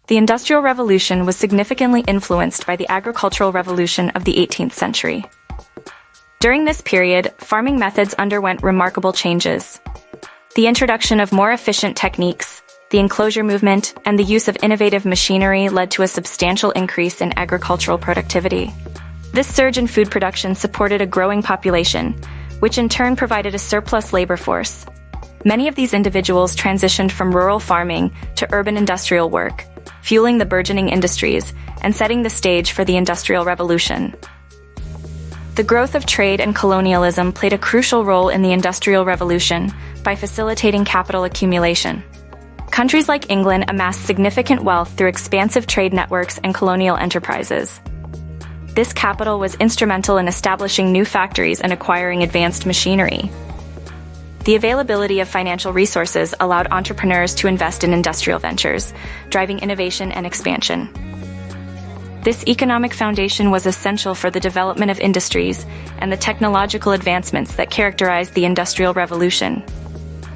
The Industrial Revolution was significantly influenced by the agricultural revolution of the 18th century. During this period, farming methods underwent remarkable changes. The introduction of more efficient techniques, the enclosure movement, and the use of innovative machinery led to a substantial increase in agricultural productivity. This surge in food production supported a growing population, which in turn provided a surplus labor force. Many of these individuals transitioned from rural farming to urban industrial work, fueling the burgeoning industries and setting the stage for the Industrial Revolution. The growth of trade and colonialism played a crucial role in the Industrial Revolution by facilitating capital accumulation. Countries like England amassed significant wealth through expansive trade networks and colonial enterprises. This capital was instrumental in establishing new factories and acquiring advanced machinery. The availability of financial resources allowed entrepreneurs to invest in industrial ventures, driving innovation and expansion. This economic foundation was essential for the development of industries and the technological advancements that characterized the Industrial Revolution.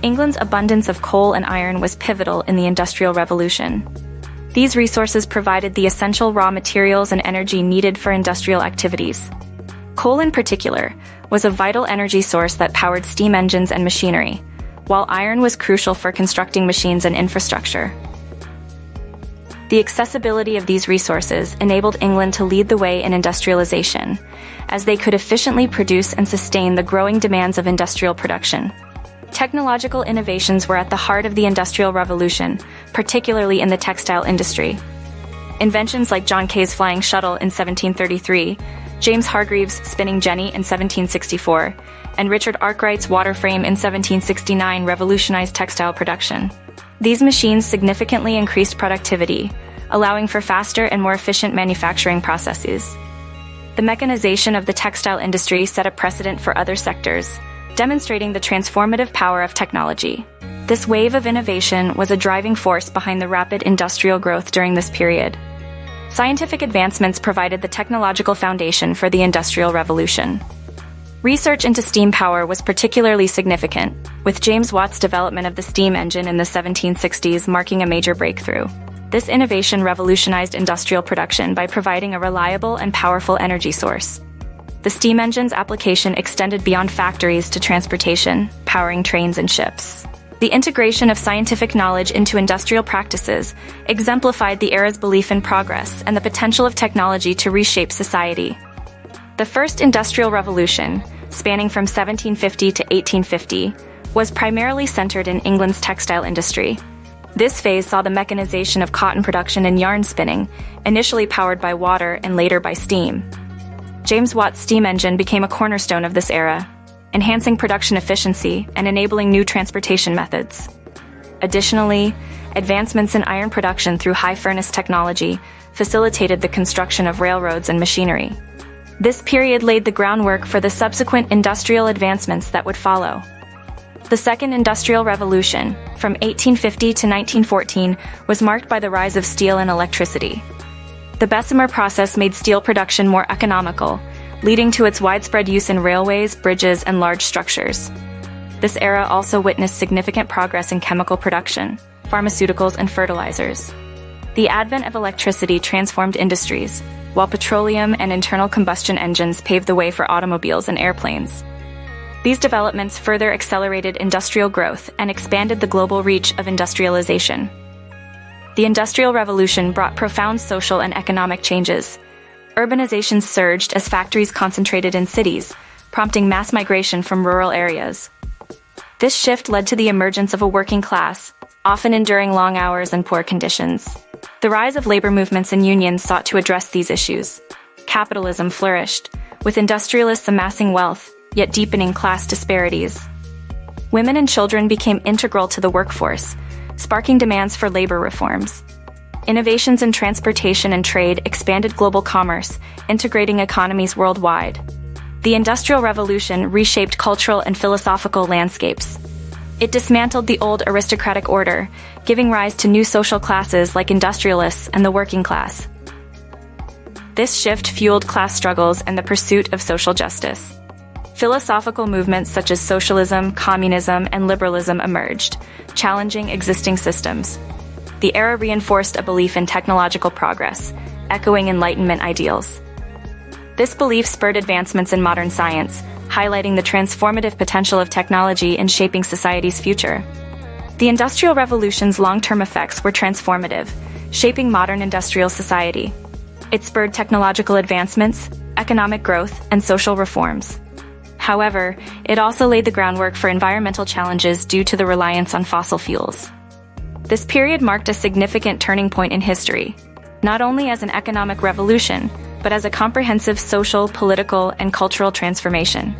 England's abundance of coal and iron was pivotal in the Industrial Revolution. These resources provided the essential raw materials and energy needed for industrial activities. Coal in particular was a vital energy source that powered steam engines and machinery, while iron was crucial for constructing machines and infrastructure. The accessibility of these resources enabled England to lead the way in industrialization, as they could efficiently produce and sustain the growing demands of industrial production. Technological innovations were at the heart of the Industrial Revolution, particularly in the textile industry. Inventions like John Kay's flying shuttle in 1733, James Hargreaves' spinning jenny in 1764, and Richard Arkwright's water frame in 1769 revolutionized textile production. These machines significantly increased productivity, allowing for faster and more efficient manufacturing processes. The mechanization of the textile industry set a precedent for other sectors, demonstrating the transformative power of technology. This wave of innovation was a driving force behind the rapid industrial growth during this period. Scientific advancements provided the technological foundation for the Industrial Revolution. Research into steam power was particularly significant, with James Watt's development of the steam engine in the 1760s marking a major breakthrough. This innovation revolutionized industrial production by providing a reliable and powerful energy source. The steam engine's application extended beyond factories to transportation, powering trains and ships. The integration of scientific knowledge into industrial practices exemplified the era's belief in progress and the potential of technology to reshape society. The first Industrial Revolution, spanning from 1750 to 1850, was primarily centered in England's textile industry. This phase saw the mechanization of cotton production and yarn spinning, initially powered by water and later by steam. James Watt's steam engine became a cornerstone of this era, enhancing production efficiency and enabling new transportation methods. Additionally, advancements in iron production through high furnace technology facilitated the construction of railroads and machinery. This period laid the groundwork for the subsequent industrial advancements that would follow. The Second Industrial Revolution, from 1850 to 1914, was marked by the rise of steel and electricity. The Bessemer process made steel production more economical, leading to its widespread use in railways, bridges, and large structures. This era also witnessed significant progress in chemical production, pharmaceuticals, and fertilizers. The advent of electricity transformed industries, while petroleum and internal combustion engines paved the way for automobiles and airplanes. These developments further accelerated industrial growth and expanded the global reach of industrialization. The Industrial Revolution brought profound social and economic changes. Urbanization surged as factories concentrated in cities, prompting mass migration from rural areas. This shift led to the emergence of a working class, often enduring long hours and poor conditions. The rise of labor movements and unions sought to address these issues. Capitalism flourished, with industrialists amassing wealth, yet deepening class disparities. Women and children became integral to the workforce, sparking demands for labor reforms. Innovations in transportation and trade expanded global commerce, integrating economies worldwide. The Industrial Revolution reshaped cultural and philosophical landscapes. It dismantled the old aristocratic order, giving rise to new social classes like industrialists and the working class. This shift fueled class struggles and the pursuit of social justice. Philosophical movements such as socialism, communism, and liberalism emerged, challenging existing systems. the era reinforced a belief in technological progress, echoing Enlightenment ideals. This belief spurred advancements in modern science, highlighting the transformative potential of technology in shaping society's future. The Industrial Revolution's long-term effects were transformative, shaping modern industrial society. It spurred technological advancements, economic growth, and social reforms. However, it also laid the groundwork for environmental challenges due to the reliance on fossil fuels. This period marked a significant turning point in history, not only as an economic revolution, but as a comprehensive social, political, and cultural transformation.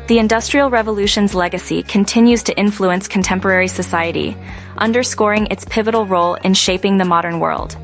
The Industrial Revolution's legacy continues to influence contemporary society, underscoring its pivotal role in shaping the modern world.